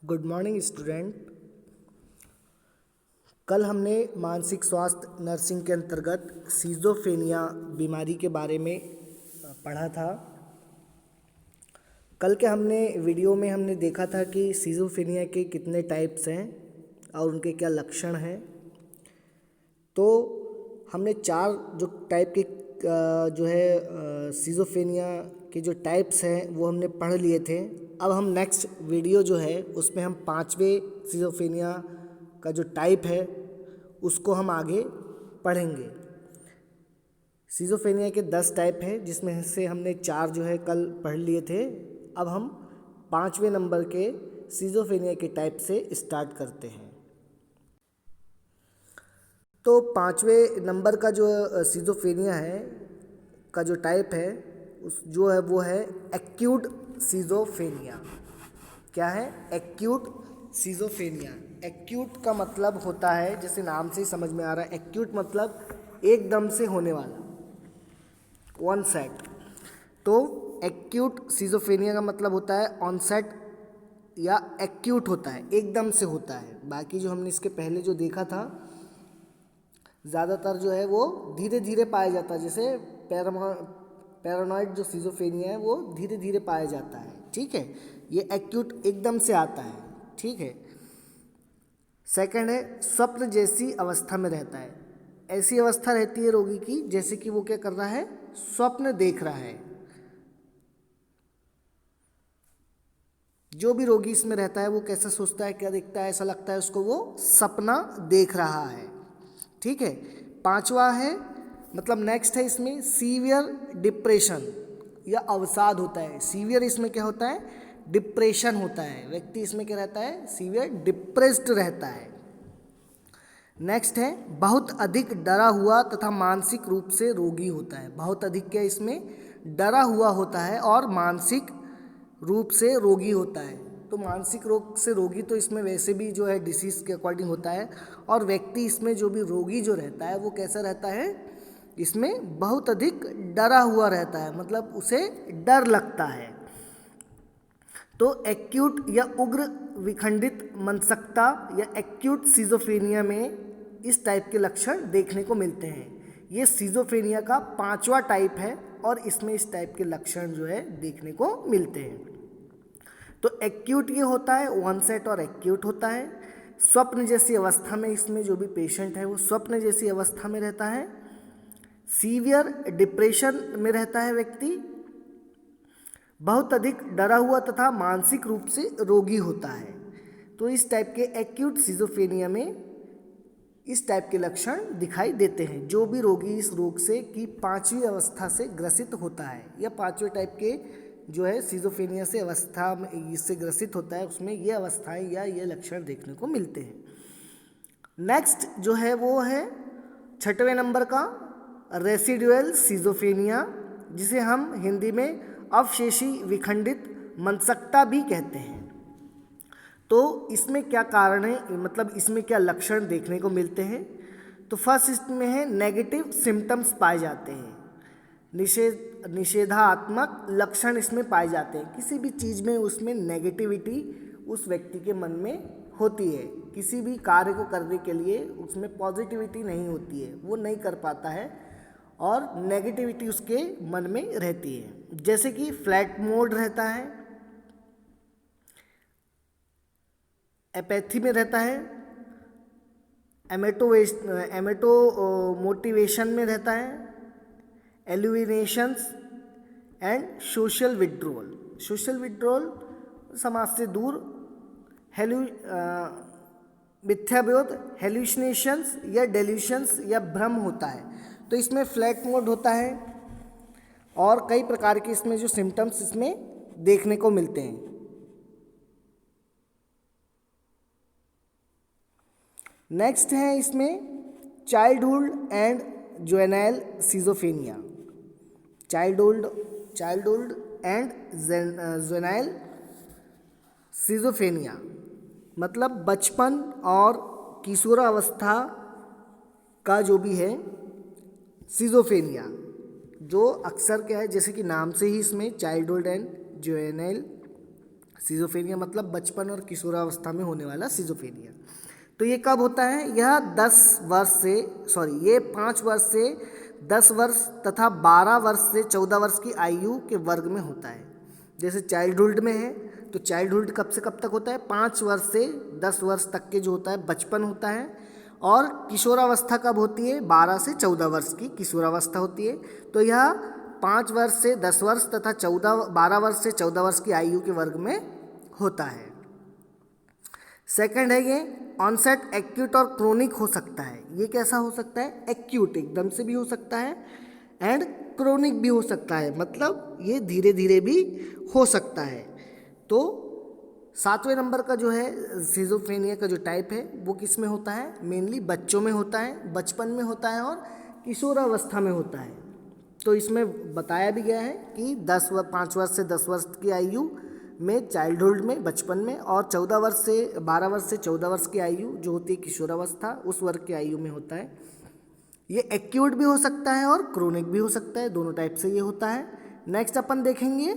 Good morning student. कल हमने मानसिक स्वास्थ्य नर्सिंग के अंतर्गत सीजोफ्रेनिया बीमारी के बारे में पढ़ा था। कल के वीडियो में हमने देखा था कि सीजोफ्रेनिया के कितने टाइप्स हैं और उनके क्या लक्षण हैं। तो हमने चार जो टाइप के सीजोफ्रेनिया के जो टाइप्स हैं वो हमने पढ़ लिए थे। अब हम नेक्स्ट वीडियो जो है उसमें हम पांचवें सीजोफ्रेनिया का जो टाइप है उसको हम आगे पढ़ेंगे। सीजोफ्रेनिया के 10 टाइप हैं जिसमें से हमने 4 जो है कल पढ़ लिए थे। अब हम 5वें नंबर के सीजोफ्रेनिया के टाइप से स्टार्ट करते हैं। तो 5वें नंबर का जो सीजोफ्रेनिया है का जो टाइप है वो है एक्यूट सीजोफ्रेनिया। क्या है? Acute schizophrenia. एक्यूट का मतलब होता है, जैसे नाम से ही समझ में आ रहा है, एक्यूट मतलब एकदम से होने वाला, ऑनसेट। तो एक्यूट सीजोफ्रेनिया का मतलब होता है ऑनसेट या एक्यूट होता है, एकदम से होता है। बाकी जो हमने इसके पहले जो देखा था ज़्यादातर जो है वो धीरे धीरे पाया जाता है, जैसे पैरानॉइड जो सीजोफ्रेनिया है वो धीरे धीरे पाया जाता है। ठीक है, ये एक्यूट एकदम से आता है। ठीक है। सेकंड है स्वप्न जैसी अवस्था में रहता है। ऐसी अवस्था रहती है रोगी की जैसे कि वो क्या कर रहा है, स्वप्न देख रहा है। जो भी रोगी इसमें रहता है वो कैसा सोचता है, क्या देखता है, ऐसा लगता है उसको वो सपना देख रहा है। ठीक है। 5वां है, मतलब नेक्स्ट है इसमें सीवियर डिप्रेशन या अवसाद होता है। सीवियर इसमें क्या होता है, डिप्रेशन होता है। व्यक्ति इसमें क्या रहता है, सीवियर डिप्रेस्ड रहता है। नेक्स्ट है बहुत अधिक डरा हुआ तथा मानसिक रूप से रोगी होता है। बहुत अधिक क्या इसमें डरा हुआ होता है और मानसिक रूप से रोगी होता है। तो मानसिक रोग से रोगी तो इसमें वैसे भी जो है डिसीज़ के अकॉर्डिंग होता है, और व्यक्ति इसमें जो भी रोगी जो रहता है वो कैसा रहता है, इसमें बहुत अधिक डरा हुआ रहता है, मतलब उसे डर लगता है। तो एक्यूट या उग्र विखंडित मानसिकता या एक्यूट सीजोफ्रेनिया में इस टाइप के लक्षण देखने को मिलते हैं। ये सीजोफ्रेनिया का 5वां टाइप है और इसमें इस टाइप के लक्षण जो है देखने को मिलते हैं। तो एक्यूट ये होता है, ऑनसेट और एक्यूट होता है। स्वप्न जैसी अवस्था में इसमें जो भी पेशेंट है वो स्वप्न जैसी अवस्था में रहता है। सीवियर डिप्रेशन में रहता है व्यक्ति। बहुत अधिक डरा हुआ तथा मानसिक रूप से रोगी होता है। तो इस टाइप के एक्यूट सीजोफ्रेनिया में इस टाइप के लक्षण दिखाई देते हैं। जो भी रोगी इस रोग से की 5वीं अवस्था से ग्रसित होता है या 5वें टाइप के जो है सीजोफ्रेनिया से अवस्था में इससे ग्रसित होता है, उसमें ये अवस्थाएं या ये लक्षण देखने को मिलते हैं। नेक्स्ट जो है वो है 6वें नंबर का रेसिडुअल सीजोफ्रेनिया, जिसे हम हिंदी में अवशेषी विखंडित मानसिकता भी कहते हैं। तो इसमें क्या कारण है, मतलब इसमें क्या लक्षण देखने को मिलते हैं। तो फर्स्ट इसमें है नेगेटिव सिम्टम्स पाए जाते हैं। निषेधात्मक लक्षण इसमें पाए जाते हैं। किसी भी चीज़ में उसमें नेगेटिविटी उस व्यक्ति के मन में होती है। किसी भी कार्य को करने के लिए उसमें पॉजिटिविटी नहीं होती है, वो नहीं कर पाता है और नेगेटिविटी उसके मन में रहती है। जैसे कि फ्लैट मोड रहता है, एपैथी में रहता है, एमेटो मोटिवेशन में रहता है, alienations and social withdrawal. Social withdrawal समाज से दूर, मिथ्याबोध, हेल्यूसिनेशंस या डेल्यूशंस या भ्रम होता है। तो इसमें फ्लैट मोड होता है और कई प्रकार के इसमें जो सिम्टम्स इसमें देखने को मिलते हैं। नेक्स्ट है इसमें childhood and juvenile schizophrenia. Childhood and juvenile schizophrenia मतलब बचपन और किशोरावस्था का जो भी है सीजोफ्रेनिया, जो अक्सर क्या है, जैसे कि नाम से ही इसमें चाइल्डहुड एंड जुवेनाइल सिजोफ्रेनिया मतलब बचपन और किशोरावस्था में होने वाला सिजोफ्रेनिया। तो ये कब होता है? यह 5 वर्ष से 10 वर्ष तथा 12 वर्ष से 14 वर्ष की आयु के वर्ग में होता है। जैसे चाइल्डहुड में है, तो चाइल्डहुड कब से कब तक होता है? 5 वर्ष से 10 वर्ष तक के जो होता है बचपन होता है। और किशोरावस्था कब होती है? 12 से 14 वर्ष की किशोरावस्था होती है। तो यह 5 वर्ष से 10 वर्ष तथा 12 वर्ष से 14 वर्ष की आयु के वर्ग में होता है। सेकंड है ये ऑनसेट एक्यूट और क्रोनिक हो सकता है। ये कैसा हो सकता है? एक्यूट एकदम से भी हो सकता है एंड क्रोनिक भी हो सकता है, मतलब ये धीरे धीरे भी हो सकता है। तो 7वें नंबर का जो है सिजोफ्रेनिया का जो टाइप है वो किस में होता है? मेनली बच्चों में होता है, बचपन में होता है और किशोरावस्था में होता है। तो इसमें बताया भी गया है कि 5 वर्ष से 10 वर्ष की आयु में चाइल्डहुड में बचपन में, और 12 वर्ष से 14 वर्ष की आयु जो होती है किशोरावस्था उस वर्ग की आयु में होता है। ये एक्यूट भी हो सकता है और क्रोनिक भी हो सकता है, दोनों टाइप से ये होता है। नेक्स्ट अपन देखेंगे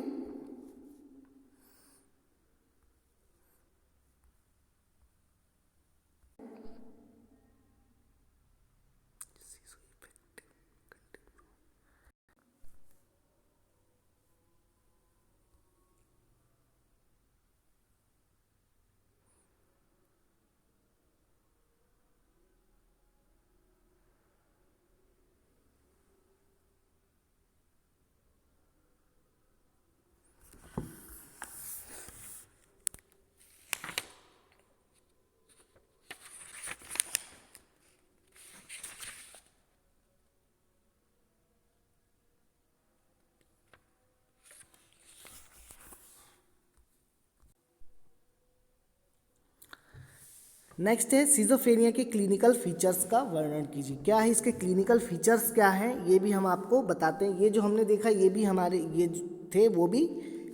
नेक्स्ट है सिजोफ्रेनिया के क्लिनिकल फीचर्स का वर्णन कीजिए। क्या है इसके क्लिनिकल फीचर्स क्या हैं ये भी हम आपको बताते हैं। ये जो हमने देखा ये भी हमारे ये थे वो भी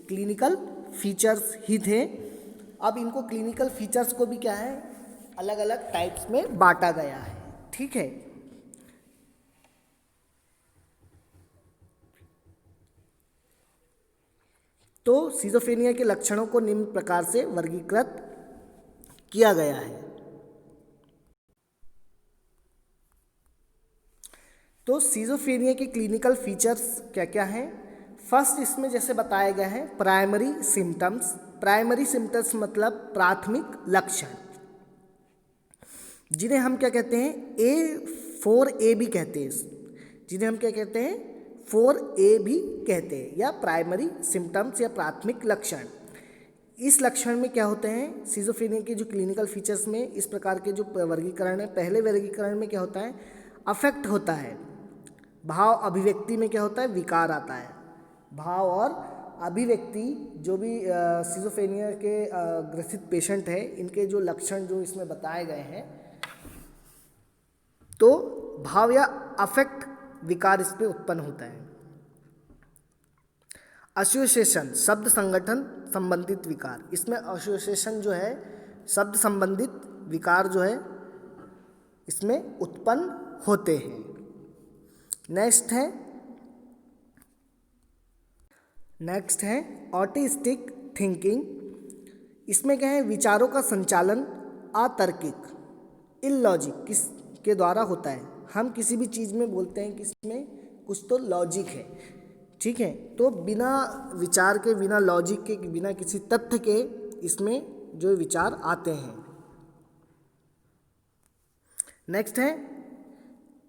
क्लिनिकल फीचर्स ही थे। अब इनको क्लिनिकल फीचर्स को भी क्या है अलग अलग टाइप्स में बांटा गया है, ठीक है। तो सिजोफ्रेनिया के लक्षणों को निम्न प्रकार से वर्गीकृत किया गया है। तो सिजोफ्रेनिया के क्लिनिकल फीचर्स क्या क्या हैं? फर्स्ट इसमें जैसे बताया गया है प्राइमरी सिम्टम्स। प्राइमरी सिम्टम्स मतलब प्राथमिक लक्षण, जिन्हें हम क्या कहते हैं A4A भी कहते हैं, जिन्हें हम क्या कहते हैं 4A भी कहते हैं, या प्राइमरी सिम्टम्स या प्राथमिक लक्षण। इस लक्षण में क्या होते हैं? सिजोफ्रेनिया के जो क्लिनिकल फीचर्स में इस प्रकार के जो वर्गीकरण है, पहले वर्गीकरण में क्या होता है अफेक्ट होता है, भाव अभिव्यक्ति में क्या होता है विकार आता है। भाव और अभिव्यक्ति जो भी सिजोफ्रेनिया के ग्रसित पेशेंट है इनके जो लक्षण जो इसमें बताए गए हैं, तो भाव या अफेक्ट विकार इसमें उत्पन्न होता है। एसोसिएशन शब्द संगठन संबंधित विकार, इसमें एसोसिएशन जो है शब्द संबंधित विकार जो है इसमें उत्पन्न होते हैं। नेक्स्ट है ऑटिस्टिक थिंकिंग। इसमें क्या है विचारों का संचालन अतार्किक इलॉजिक किस के द्वारा होता है। हम किसी भी चीज़ में बोलते हैं कि इसमें कुछ तो लॉजिक है, ठीक है, तो बिना विचार के, बिना लॉजिक के, बिना किसी तथ्य के इसमें जो विचार आते हैं। नेक्स्ट है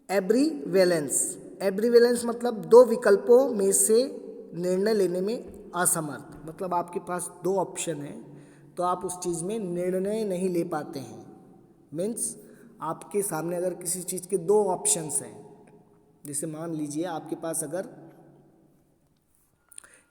एब्रीवेलेंस। एब्रीवेलेंस मतलब दो विकल्पों में से निर्णय लेने में असमर्थ, मतलब आपके पास दो ऑप्शन है तो आप उस चीज़ में निर्णय नहीं ले पाते हैं। मीन्स आपके सामने अगर किसी चीज़ के दो ऑप्शंस हैं, जैसे मान लीजिए आपके पास अगर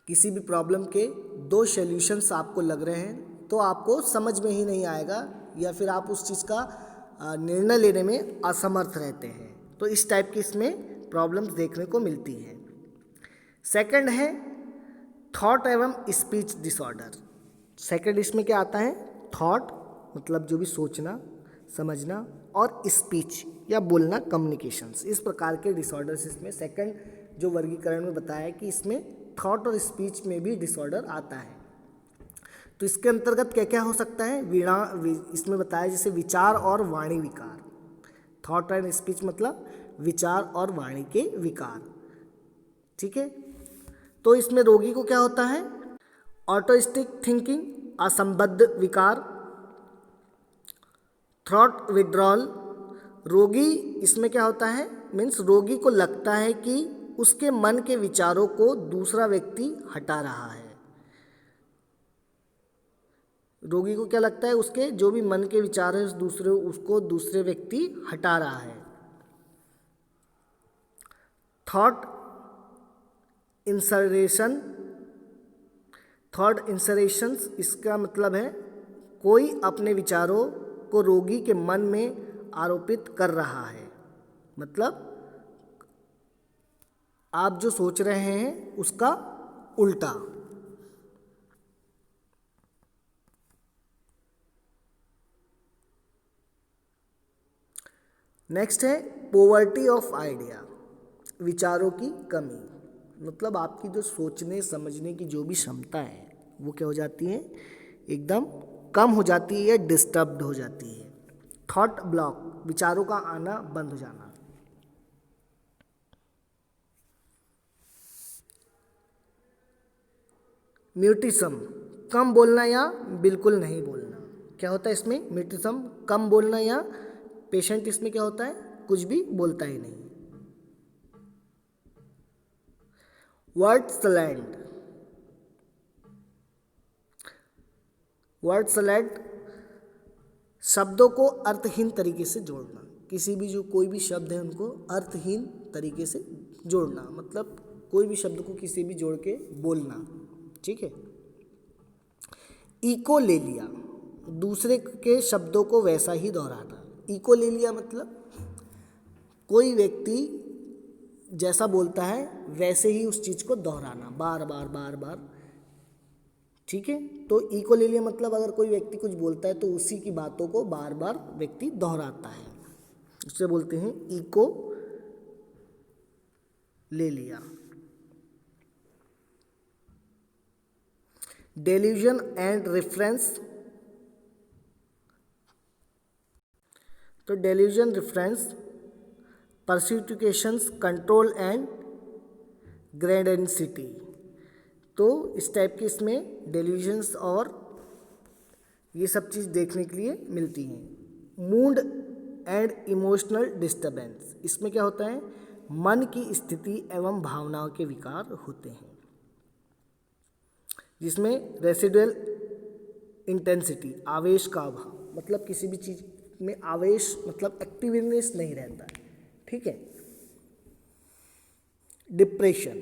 किसी भी प्रॉब्लम के दो सॉल्यूशंस आपको लग रहे हैं तो आपको समझ में ही नहीं आएगा, या फिर आप उस चीज़ का निर्णय लेने में असमर्थ रहते हैं। तो इस टाइप की इसमें प्रॉब्लम्स देखने को मिलती है। सेकंड है थॉट एवं स्पीच डिसऑर्डर। सेकंड इसमें क्या आता है थॉट मतलब जो भी सोचना समझना, और स्पीच या बोलना कम्युनिकेशंस, इस प्रकार के डिसऑर्डर्स इसमें सेकंड जो वर्गीकरण में बताया है कि इसमें थॉट और स्पीच में भी डिसऑर्डर आता है। तो इसके अंतर्गत क्या क्या हो सकता है, इसमें बताया जैसे विचार और वाणी विकार। थॉट एंड स्पीच मतलब विचार और वाणी के विकार, ठीक है। तो इसमें रोगी को क्या होता है, ऑटोस्टिक थिंकिंग, असंबद्ध विकार, थॉट विड्रॉल। रोगी इसमें क्या होता है, मीन्स रोगी को लगता है कि उसके मन के विचारों को दूसरा व्यक्ति हटा रहा है। रोगी को क्या लगता है, उसके जो भी मन के विचार है उसको दूसरे व्यक्ति हटा रहा है। थॉट इंसरेशन, थॉट इंसरेशंस इसका मतलब है कोई अपने विचारों को रोगी के मन में आरोपित कर रहा है, मतलब आप जो सोच रहे हैं उसका उल्टा। नेक्स्ट है पोवर्टी ऑफ आइडिया, विचारों की कमी, मतलब आपकी जो सोचने समझने की जो भी क्षमता है वो क्या हो जाती है, एकदम कम हो जाती है या डिस्टर्ब्ड हो जाती है। थॉट ब्लॉक, विचारों का आना बंद हो जाना। म्यूटिज्म, कम बोलना या बिल्कुल नहीं बोलना। क्या होता है इसमें, म्यूटिज्म कम बोलना, या पेशेंट इसमें क्या होता है, कुछ भी बोलता ही नहीं। वर्ड सलैंड, वर्ड सलैंड शब्दों को अर्थहीन तरीके से जोड़ना, किसी भी जो कोई भी शब्द है उनको अर्थहीन तरीके से जोड़ना, मतलब कोई भी शब्द को किसी भी जोड़ के बोलना, ठीक है। इको ले लिया, दूसरे के शब्दों को वैसा ही दोहराना। इको ले लिया मतलब कोई व्यक्ति जैसा बोलता है वैसे ही उस चीज़ को दोहराना, बार बार बार बार, ठीक है। तो इको ले लिया मतलब अगर कोई व्यक्ति कुछ बोलता है तो उसी की बातों को बार बार व्यक्ति दोहराता है, उससे बोलते हैं इको ले लिया। डेल्यूजन एंड रेफरेंस, तो डेल्यूजन रेफरेंस पर्सिक्यूशंस कंट्रोल एंड ग्रेडेंसिटी, तो इस टाइप के इसमें डेल्यूजन्स और ये सब चीज़ देखने के लिए मिलती हैं। मूड एंड इमोशनल डिस्टर्बेंस, इसमें क्या होता है, मन की स्थिति एवं भावनाओं के विकार होते हैं, जिसमें रेसिडुअल इंटेंसिटी, आवेश का अभाव, मतलब किसी भी चीज़ में आवेश मतलब एक्टिवनेस नहीं रहता है, ठीक है। डिप्रेशन,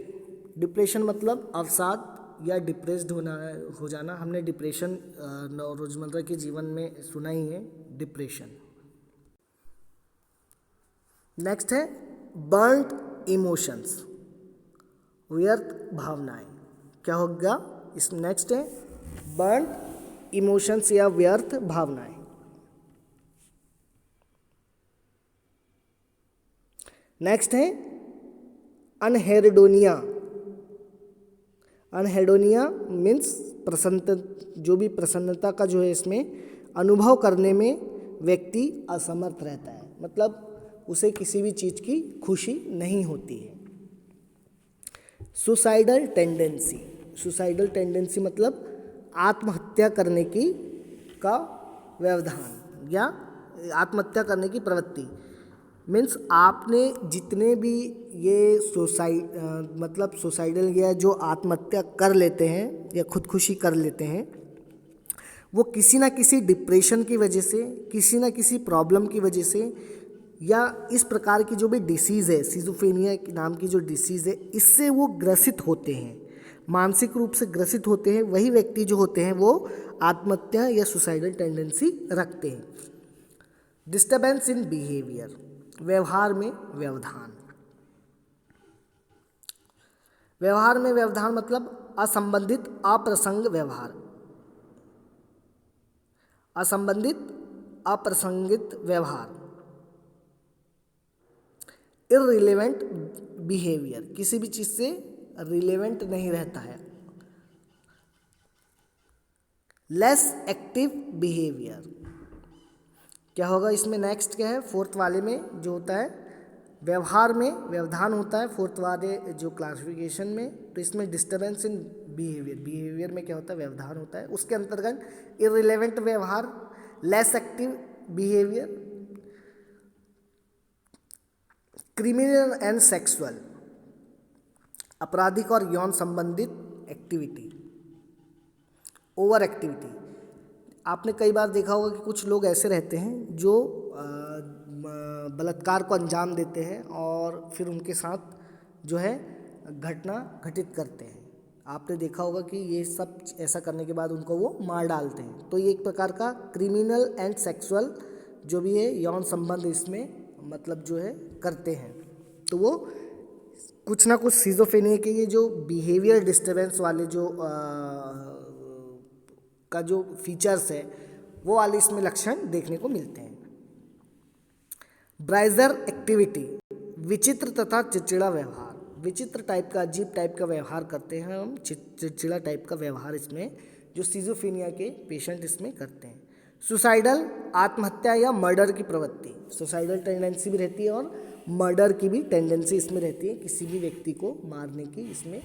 डिप्रेशन मतलब अवसाद या डिप्रेस्ड हो जाना। हमने डिप्रेशन रोजमर्रा के जीवन में सुना ही है, डिप्रेशन। नेक्स्ट है बर्न्ड इमोशंस, व्यर्थ भावनाएं। क्या होगा इस, नेक्स्ट है बर्न्ड इमोशंस या व्यर्थ भावनाएं। नेक्स्ट है अनहेडोनिया, अनहेडोनिया मीन्स प्रसन्न, जो भी प्रसन्नता का जो है इसमें अनुभव करने में व्यक्ति असमर्थ रहता है, मतलब उसे किसी भी चीज़ की खुशी नहीं होती है। सुसाइडल टेंडेंसी, सुसाइडल टेंडेंसी मतलब आत्महत्या करने की का व्यवधान या आत्महत्या करने की प्रवृत्ति। मीन्स आपने जितने भी ये मतलब सुसाइडल या जो आत्महत्या कर लेते हैं या खुदकुशी कर लेते हैं, वो किसी ना किसी डिप्रेशन की वजह से, किसी ना किसी प्रॉब्लम की वजह से, या इस प्रकार की जो भी डिसीज़ है, सिजोफ्रेनिया नाम की जो डिसीज़ है, इससे वो ग्रसित होते हैं, मानसिक रूप से ग्रसित होते हैं। वही व्यक्ति जो होते हैं वो आत्महत्या या सुसाइडल टेंडेंसी रखते हैं। डिस्टर्बेंस इन बिहेवियर, व्यवहार में व्यवधान। व्यवहार में व्यवधान मतलब असंबंधित अप्रसंग व्यवहार, असंबंधित अप्रसंगित व्यवहार। इररिलेवेंट बिहेवियर, किसी भी चीज़ से रिलेवेंट नहीं रहता है। Less active behaviour. क्या होगा इसमें? नेक्स्ट क्या है? फोर्थ वाले में जो होता है व्यवहार में व्यवधान होता है, फोर्थ वाले जो क्लासिफिकेशन में, तो इसमें डिस्टर्बेंस इन बिहेवियर, बिहेवियर में क्या होता है? व्यवधान होता है। उसके अंतर्गत इररिलेवेंट व्यवहार, less active behaviour, criminal and sexual, आपराधिक और यौन संबंधित एक्टिविटी, ओवर एक्टिविटी। आपने कई बार देखा होगा कि कुछ लोग ऐसे रहते हैं जो बलात्कार को अंजाम देते हैं और फिर उनके साथ जो है घटना घटित करते हैं। आपने देखा होगा कि ये सब ऐसा करने के बाद उनको वो मार डालते हैं। तो ये एक प्रकार का क्रिमिनल एंड सेक्सुअल जो भी है यौन संबंध इसमें मतलब जो है करते हैं। तो वो कुछ ना कुछ सिजोफ्रेनिया के ये जो बिहेवियर डिस्टर्बेंस वाले जो का जो फीचर्स है वो वाले इसमें लक्षण देखने को मिलते हैं। ब्राइजर एक्टिविटी, विचित्र तथा चिड़चिड़ा व्यवहार, विचित्र टाइप का, अजीब टाइप का व्यवहार करते हैं हम, चिड़चिड़ा टाइप का व्यवहार इसमें जो सिजोफ्रेनिया के पेशेंट इसमें करते हैं। सुसाइडल, आत्महत्या या मर्डर की प्रवृत्ति, सुसाइडल टेंडेंसी भी रहती है और मर्डर की भी टेंडेंसी इसमें रहती है, किसी भी व्यक्ति को मारने की इसमें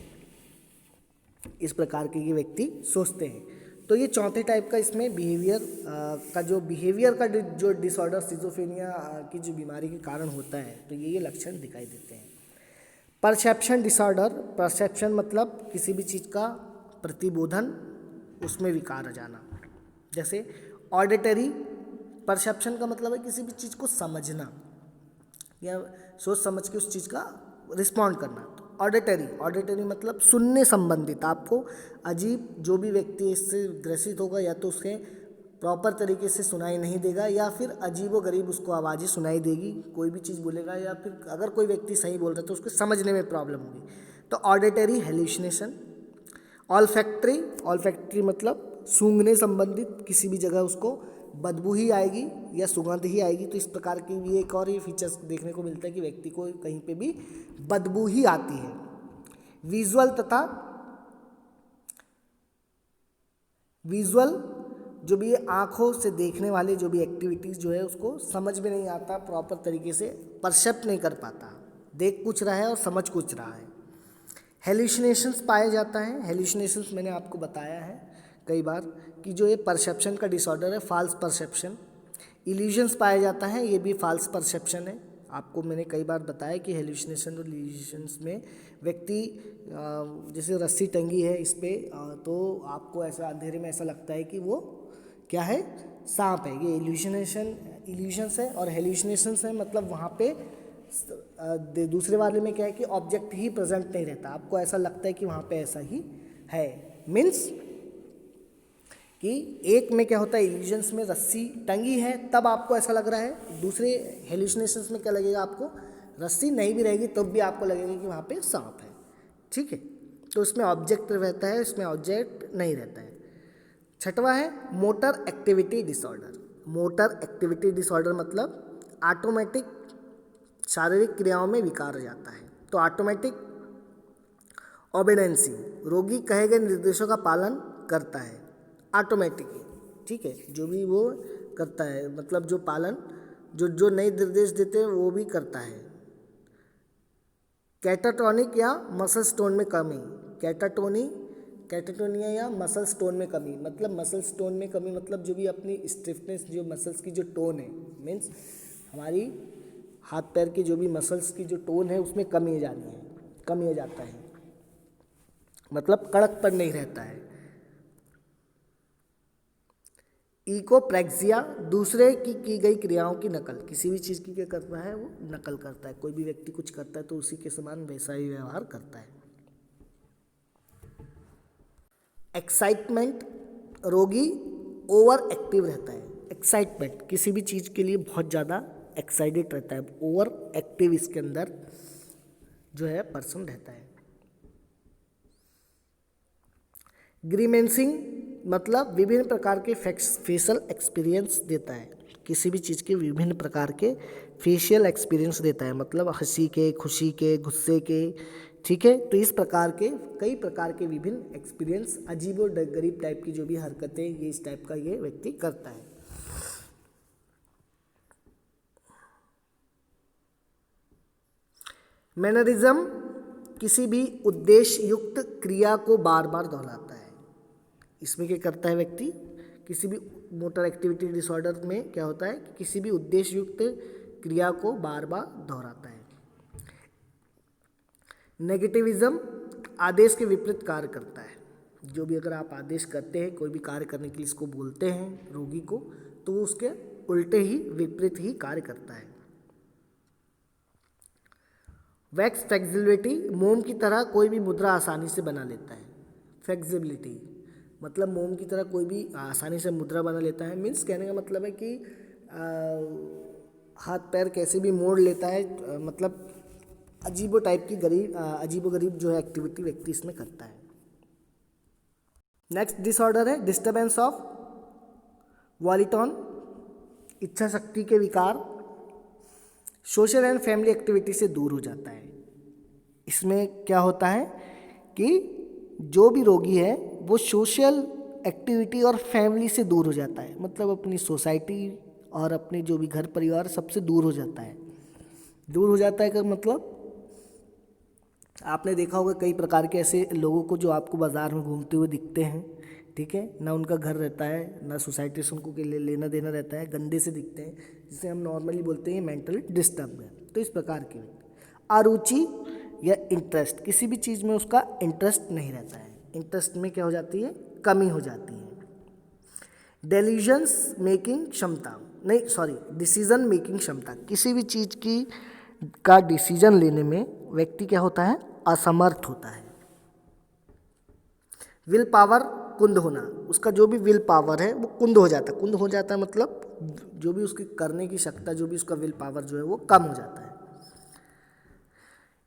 इस प्रकार के ये व्यक्ति सोचते हैं। तो ये चौथे टाइप का इसमें बिहेवियर का जो बिहेवियर का जो डिसऑर्डर सिजोफ्रेनिया की जो बीमारी के कारण होता है, तो ये लक्षण दिखाई देते हैं। परसेप्शन डिसऑर्डर, परसेप्शन मतलब किसी भी चीज़ का प्रतिबोधन, उसमें विकार आ जाना। जैसे ऑडिटरी परसेप्शन का मतलब है किसी भी चीज़ को समझना या सोच समझ के उस चीज़ का रिस्पॉन्ड करना। ऑडिटरी मतलब सुनने संबंधित, आपको अजीब जो भी व्यक्ति इससे ग्रसित होगा या तो उसके प्रॉपर तरीके से सुनाई नहीं देगा या फिर अजीबो गरीब उसको आवाज़ें सुनाई देगी, कोई भी चीज़ बोलेगा, या फिर अगर कोई व्यक्ति सही बोल रहा है तो उसको समझने में प्रॉब्लम होगी। तो ऑडिटरी हेल्यूसिनेशन। ऑल्फैक्टरी मतलब सूंघने संबंधित, किसी भी जगह उसको बदबू ही आएगी या सुगंध ही आएगी, तो इस प्रकार की भी एक और ये फीचर्स देखने को मिलता है कि व्यक्ति को कहीं पे भी बदबू ही आती है। विजुअल जो भी आँखों से देखने वाले जो भी एक्टिविटीज़ जो है उसको समझ में नहीं आता, प्रॉपर तरीके से परसेप्ट नहीं कर पाता, देख कुछ रहा है और समझ कुछ रहा है। हेल्यूसिनेशंस पाया जाता है। हेल्यूसिनेशंस मैंने आपको बताया है कई बार कि जो ये परसेप्शन का डिसऑर्डर है, फॉल्स परसेप्शन। इल्यूजन्स पाया जाता है, ये भी फॉल्स परसेप्शन है। आपको मैंने कई बार बताया कि हेल्यूसिनेशन और इल्यूजन्स में व्यक्ति जैसे रस्सी टंगी है इस पर, तो आपको ऐसा अंधेरे में ऐसा लगता है कि वो क्या है? सांप है। ये इल्यूशंस है। और हेल्यूसिनेशंस है मतलब वहाँ पे दूसरे वाले में क्या है कि ऑब्जेक्ट ही प्रेजेंट नहीं रहता, आपको ऐसा लगता है कि वहाँ पे ऐसा ही है। मीन्स कि एक में क्या होता है, इल्यूजन्स में रस्सी टंगी है तब आपको ऐसा लग रहा है, दूसरे हेल्यूसिनेशंस में क्या लगेगा आपको? रस्सी नहीं भी रहेगी तब भी आपको लगेगा कि वहाँ पे सांप है। ठीक है, तो इसमें ऑब्जेक्ट रहता है, इसमें ऑब्जेक्ट नहीं रहता है। छठवां है motor activity disorder. Motor activity disorder मतलब ऑटोमेटिक शारीरिक क्रियाओं में विकार जाता है। तो ऑटोमेटिक ओबेडेंसी, रोगी कहे गए निर्देशों का पालन करता है ऑटोमेटिकली। ठीक है, जो भी वो करता है मतलब जो पालन जो नए निर्देश देते हैं वो भी करता है। कैटाटोनिक या मसल स्टोन में कमी, कैटाटोनिया या मसल स्टोन में कमी मतलब मसल स्टोन में कमी मतलब जो भी अपनी स्टिफनेस, जो मसल्स की जो टोन है, मीन्स हमारी हाथ पैर की जो भी मसल्स की जो टोन है उसमें कमी हो जाता है, मतलब कड़क पर नहीं रहता है। इकोप्रेक्सिया, दूसरे की गई क्रियाओं की नकल, किसी भी चीज़ की क्या करता है वो नकल करता है। कोई भी व्यक्ति कुछ करता है तो उसी के समान वैसा ही व्यवहार करता है। एक्साइटमेंट, रोगी ओवर एक्टिव रहता है। एक्साइटमेंट किसी भी चीज़ के लिए बहुत ज़्यादा एक्साइटेड रहता है, ओवर एक्टिव इसके अंदर जो है पर्सन रहता है। ग्रीमेंसिंग मतलब विभिन्न प्रकार के फेशियल एक्सपीरियंस देता है, किसी भी चीज़ के विभिन्न प्रकार के फेशियल एक्सपीरियंस देता है, मतलब हंसी के, खुशी के, गुस्से के, ठीक है। तो इस प्रकार के कई प्रकार के विभिन्न एक्सपीरियंस, अजीबो गरीब टाइप की जो भी हरकतें ये इस टाइप का ये व्यक्ति करता है। मैनरिज्म किसी भी उद्देश्य युक्त क्रिया को बार बार दोहराता है। इसमें क्या करता है व्यक्ति, किसी भी मोटर एक्टिविटी डिसऑर्डर में क्या होता है कि किसी भी उद्देश्य युक्त क्रिया को बार बार दोहराता है। नेगेटिविज्म आदेश के विपरीत कार्य करता है। जो भी अगर आप आदेश करते हैं, कोई भी कार्य करने के लिए इसको बोलते हैं रोगी को, तो वो उसके उल्टे ही विपरीत ही कार्य करता है। वैक्स फ्लेक्सिबिलिटी, मोम की तरह कोई भी मुद्रा आसानी से बना लेता है। फ्लेक्सिबिलिटी मतलब मोम की तरह कोई भी आसानी से मुद्रा बना लेता है। मीन्स कहने का मतलब है कि हाथ पैर कैसे भी मोड़ लेता है, मतलब अजीबो टाइप की अजीबो गरीब जो है एक्टिविटी व्यक्ति इसमें करता है। नेक्स्ट डिसऑर्डर है डिस्टर्बेंस ऑफ वॉलिटॉन, इच्छा शक्ति के विकार। सोशल एंड फैमिली एक्टिविटी से दूर हो जाता है। इसमें क्या होता है कि जो भी रोगी है वो सोशल एक्टिविटी और फैमिली से दूर हो जाता है, मतलब अपनी सोसाइटी और अपने जो भी घर परिवार सबसे दूर हो जाता है। दूर हो जाता है का मतलब आपने देखा होगा कई प्रकार के ऐसे लोगों को जो आपको बाज़ार में घूमते हुए दिखते हैं, ठीक है, ना उनका घर रहता है ना सोसाइटी से उनको लेना देना रहता है, गंदे से दिखते हैं, जिसे हम नॉर्मली बोलते हैं मेंटली डिस्टर्ब है। तो इस प्रकार के अरुचि या इंटरेस्ट, किसी भी चीज़ में उसका इंटरेस्ट नहीं रहता है, इंटरेस्ट में क्या हो जाती है, कमी हो जाती है। डिसीजन मेकिंग क्षमता, किसी भी चीज़ का डिसीजन लेने में व्यक्ति क्या होता है, असमर्थ होता है। विल पावर, कुंद होना, उसका जो भी विल पावर है वो कुंद हो जाता है। कुंद हो जाता है मतलब जो भी उसकी करने की शक्ति, जो भी उसका विल पावर जो है वो कम हो जाता है।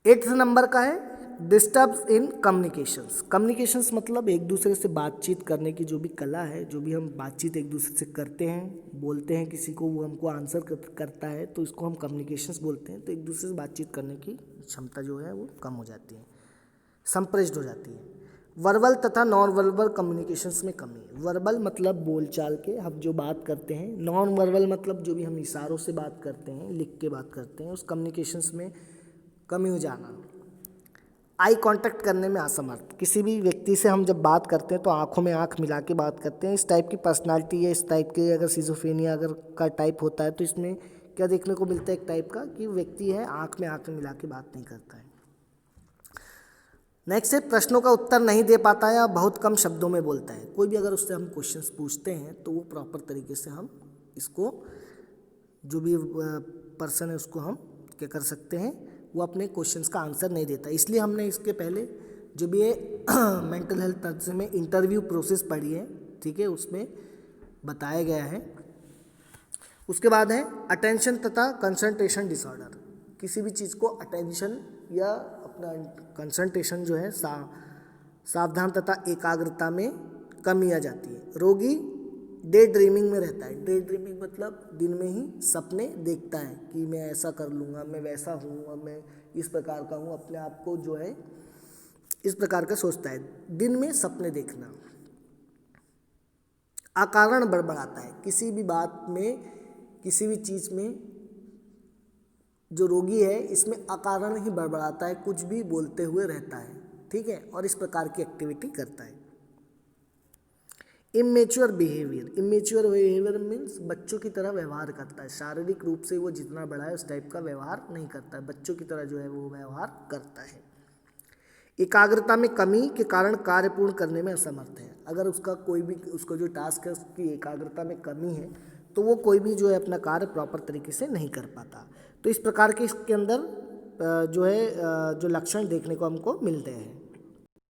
8th नंबर का है डिस्टर्ब्स इन कम्युनिकेशंस। कम्युनिकेशंस मतलब एक दूसरे से बातचीत करने की जो भी कला है, जो भी हम बातचीत एक दूसरे से करते हैं, बोलते हैं किसी को, वो हमको आंसर करता है, तो इसको हम कम्युनिकेशंस बोलते हैं। तो एक दूसरे से बातचीत करने की क्षमता जो है वो कम हो जाती है, संप्रेष्ट हो जाती है। वर्बल तथा नॉन वर्बल कम्युनिकेशंस में कमी। वर्बल मतलब बोलचाल के हम जो बात करते हैं, नॉन वर्बल मतलब जो भी हम इशारों से बात करते हैं, लिख के बात करते हैं, उस कम्युनिकेशंस में कमी हो जाना। आई कांटेक्ट करने में असमर्थ, किसी भी व्यक्ति से हम जब बात करते हैं तो आंखों में आंख मिला के बात करते हैं। इस टाइप की पर्सनालिटी या इस टाइप के अगर सिजोफ्रेनिया अगर का टाइप होता है तो इसमें क्या देखने को मिलता है, एक टाइप का कि व्यक्ति है आंख में आंख मिला के बात नहीं करता है। नेक्स्ट है प्रश्नों का उत्तर नहीं दे पाता है या बहुत कम शब्दों में बोलता है। कोई भी अगर उससे हम क्वेश्चंस पूछते हैं तो वो प्रॉपर तरीके से हम इसको, जो भी पर्सन है उसको हम क्या कर सकते हैं, वो अपने क्वेश्चंस का आंसर नहीं देता। इसलिए हमने इसके पहले जो भी है मेंटल हेल्थ तर्ज में इंटरव्यू प्रोसेस पढ़ी है, ठीक है, उसमें बताया गया है। उसके बाद है अटेंशन तथा कंसंट्रेशन डिसऑर्डर। किसी भी चीज़ को अटेंशन या अपना कंसंट्रेशन जो है सावधान तथा एकाग्रता में कमी आ जाती है। रोगी डे ड्रीमिंग में रहता है। डे ड्रीमिंग मतलब दिन में ही सपने देखता है कि मैं ऐसा कर लूँगा, मैं वैसा हूँ, और मैं इस प्रकार का हूँ, अपने आप को जो है इस प्रकार का सोचता है। दिन में सपने देखना। अकारण बड़बड़ाता है, किसी भी बात में, किसी भी चीज़ में जो रोगी है इसमें अकारण ही बड़बड़ाता है, कुछ भी बोलते हुए रहता है, ठीक है, और इस प्रकार की एक्टिविटी करता है। इमेच्योर बिहेवियर मीन्स बच्चों की तरह व्यवहार करता है। शारीरिक रूप से वो जितना बड़ा है उस टाइप का व्यवहार नहीं करता है, बच्चों की तरह जो है वो व्यवहार करता है। एकाग्रता में कमी के कारण कार्य पूर्ण करने में असमर्थ है। अगर उसका कोई भी उसका जो टास्क है उसकी एकाग्रता में कमी है तो वो कोई भी जो है अपना कार्य प्रॉपर तरीके से नहीं कर पाता। तो इस प्रकार के इसके अंदर जो है जो लक्षण देखने को हमको मिलते हैं।